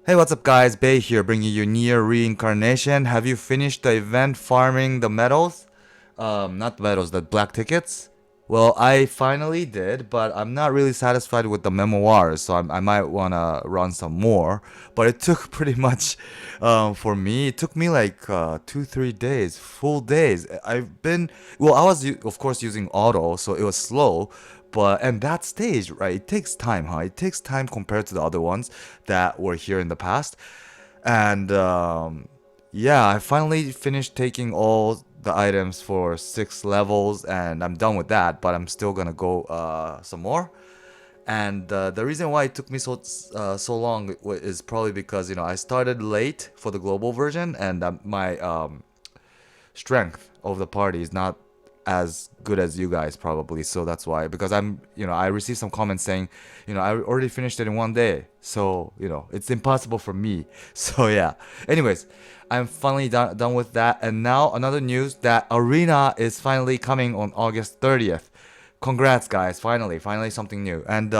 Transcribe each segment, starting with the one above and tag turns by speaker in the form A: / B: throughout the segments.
A: Hey, what's up guys? Bay here bringing you Nier Reincarnation. Have you finished the event farming the medals? Not the medals, the black tickets? Well, I finally did, but I'm not really satisfied with the memoirs, so I might want to run some more. But it took pretty much, for me, it took me like 2, 3 days, full days. Well, I was, of course, using auto, so it was slow. And that stage, right? It takes time, huh? It takes time compared to the other ones that were here in the past. And yeah, I finally finished taking all the items for 6 levels, and I'm done with that. But I'm still gonna go some more. And the reason why it took me so long is probably because I started late for the global version, and my strength of the party is not as good as you guys probably, so that's why. Because I received some comments saying I already finished it in one day, so it's impossible for me. So yeah, anyways, I'm finally done with that. And now another news that arena is finally coming on August 30th. Congrats guys, finally something new. And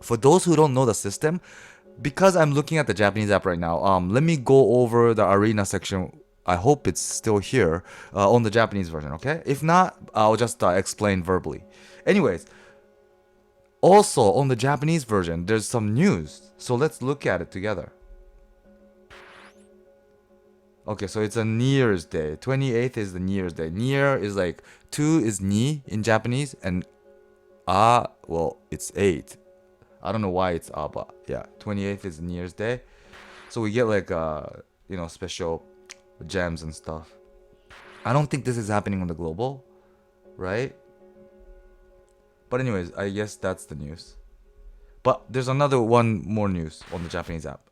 A: for those who don't know the system, because I'm looking at the Japanese app right now, let me go over the arena section. I hope it's still here on the Japanese version, okay? If not, I'll just explain verbally. Anyways, also on the Japanese version, there's some news. So let's look at it together. Okay, so it's a Nier's Day. 28th is the Nier's Day. Nier is like 2 is Ni in Japanese, and well, it's 8. I don't know why it's but yeah, 28th is Nier's Day. So we get like special gems and stuff. I don't think this is happening on the global, right? But anyways, I guess that's the news. But there's another one more news on the Japanese app.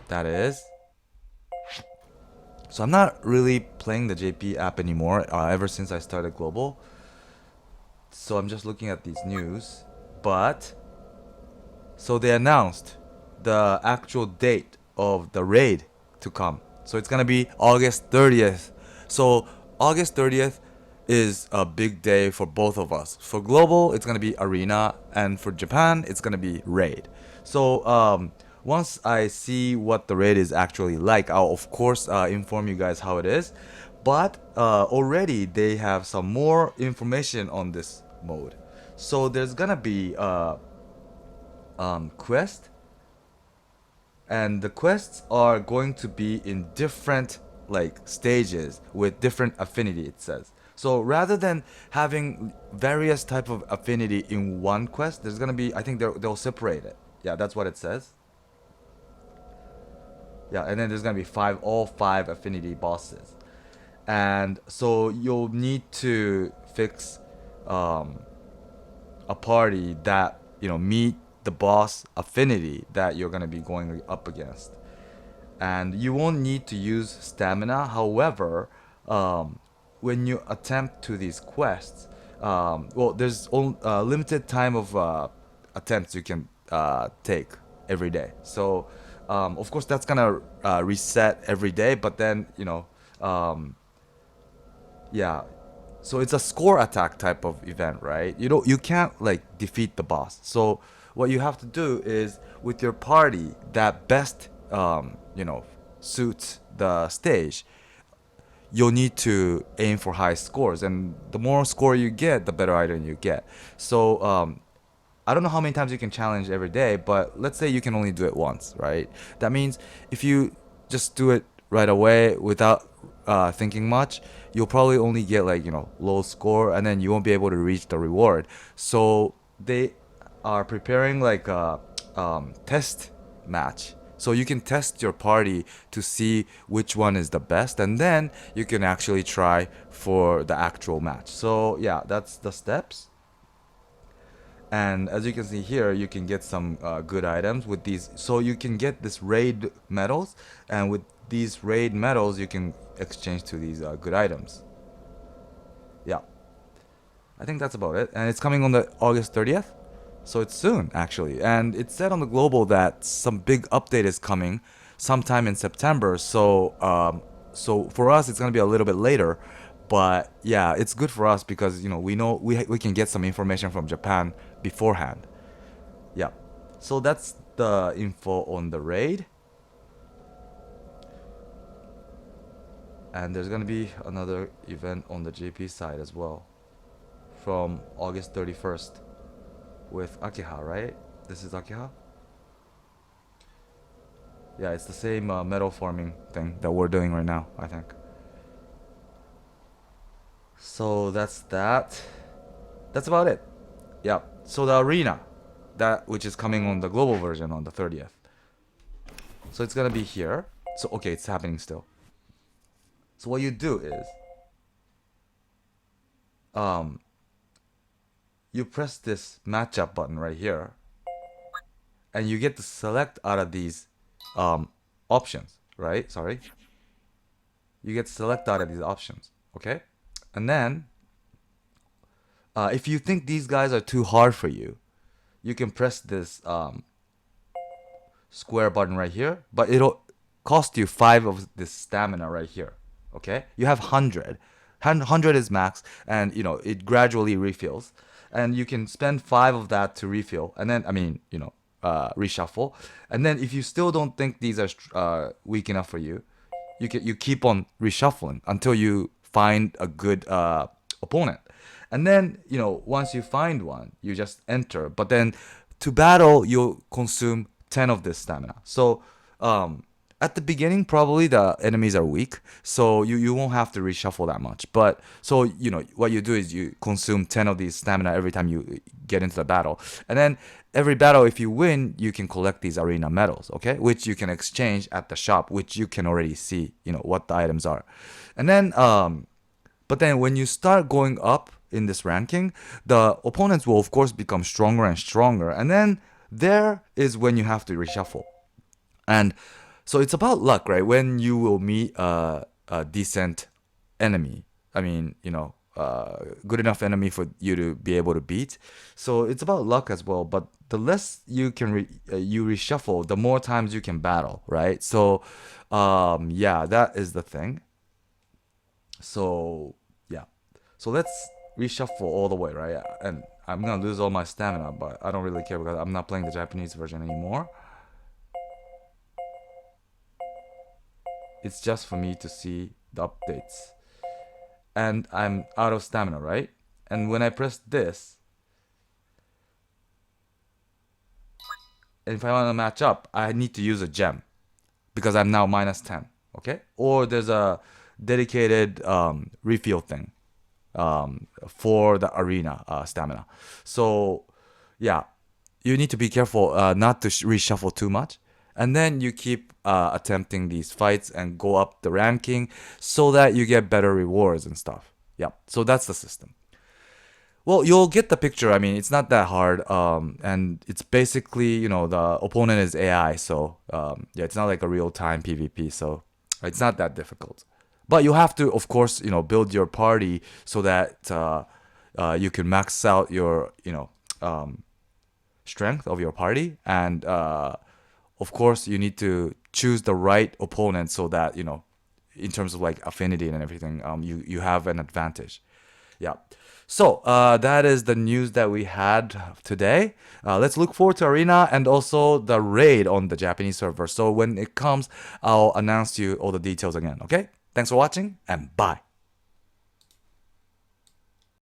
A: That is. So I'm not really playing the JP app anymore ever since I started global. So I'm just looking at these news. But so they announced the actual date of the raid to come. So it's gonna be August 30th. So August 30th is a big day for both of us. For global, it's gonna be arena, and for Japan, it's gonna be raid. So once I see what the raid is actually like, I'll of course inform you guys how it is. But already they have some more information on this mode. So there's gonna be quest, and the quests are going to be in different like stages with different affinity, it says. So rather than having various type of affinity in one quest, there's gonna be, I think they'll separate it. Yeah, that's what it says. Yeah, and then there's gonna be all five affinity bosses, and so you'll need to fix a party that meet the boss affinity that you're gonna be going up against. And you won't need to use stamina. However, when you attempt to these quests, well, there's limited time of attempts you can take every day. So, of course, that's gonna reset every day. But then, yeah. So it's a score attack type of event, right? You can't like defeat the boss. So what you have to do is with your party that best suits the stage, you'll need to aim for high scores, and the more score you get, the better item you get. So I don't know how many times you can challenge every day, but let's say you can only do it once, right? That means if you just do it right away without thinking much, you'll probably only get like low score, and then you won't be able to reach the reward. So they are preparing like a test match. So you can test your party to see which one is the best, and then you can actually try for the actual match. So yeah, that's the steps. And as you can see here, you can get some good items with these. So you can get this raid medals, and with these raid medals, you can exchange to these good items. Yeah, I think that's about it. And it's coming on the August 30th, so it's soon actually. And it said on the global that some big update is coming sometime in September. So so for us, it's gonna be a little bit later. But yeah, it's good for us because we can get some information from Japan beforehand. Yeah. So that's the info on the raid. And there's gonna be another event on the GP side as well from August 31st with Akiha, right? This is Akiha? Yeah, it's the same metal farming thing that we're doing right now, I think. So that's that. That's about it. Yeah. So the arena, that which is coming on the global version on the 30th. So it's gonna be here. So okay, it's happening still. So what you do is, um, you press this matchup button right here, and you get to select out of these options, right? Sorry. You get to select out of these options, okay? And then, if you think these guys are too hard for you, you can press this square button right here, but it'll cost you 5 of this stamina right here, okay? You have 100. 100 is max, and it gradually refills. And you can spend 5 of that to refill, and then, reshuffle. And then if you still don't think these are weak enough for you, you keep on reshuffling until you find a good opponent. And then, once you find one, you just enter. But then to battle, you'll consume 10 of this stamina. So at the beginning, probably the enemies are weak. So you won't have to reshuffle that much. But so, what you do is you consume 10 of these stamina every time you get into the battle. And then every battle, if you win, you can collect these arena medals, okay? Which you can exchange at the shop, which you can already see, what the items are. And then, but then when you start going up in this ranking, the opponents will of course become stronger and stronger. And then there is when you have to reshuffle. And so it's about luck, right? When you will meet a decent enemy. I mean, good enough enemy for you to be able to beat. So it's about luck as well. But the less you can you reshuffle, the more times you can battle, right? So, yeah, that is the thing. So yeah, so let's reshuffle all the way, right? And I'm gonna lose all my stamina, but I don't really care because I'm not playing the Japanese version anymore. It's just for me to see the updates. And I'm out of stamina, right? And when I press this, and if I want to match up, I need to use a gem because I'm now minus 10, okay? Or there's a dedicated refill thing for the arena stamina. So yeah, you need to be careful not to reshuffle too much. And then you keep attempting these fights and go up the ranking so that you get better rewards and stuff. Yeah, so that's the system. Well, you'll get the picture. I mean, it's not that hard. And it's basically, the opponent is AI. So, yeah, it's not like a real-time PvP. So it's not that difficult. But you have to, of course, build your party so that you can max out your, strength of your party. And, of course, you need to choose the right opponent so that, in terms of like affinity and everything, you have an advantage. Yeah. So that is the news that we had today. Let's look forward to Arena and also the raid on the Japanese server. So when it comes, I'll announce to you all the details again. Okay? Thanks for watching and bye.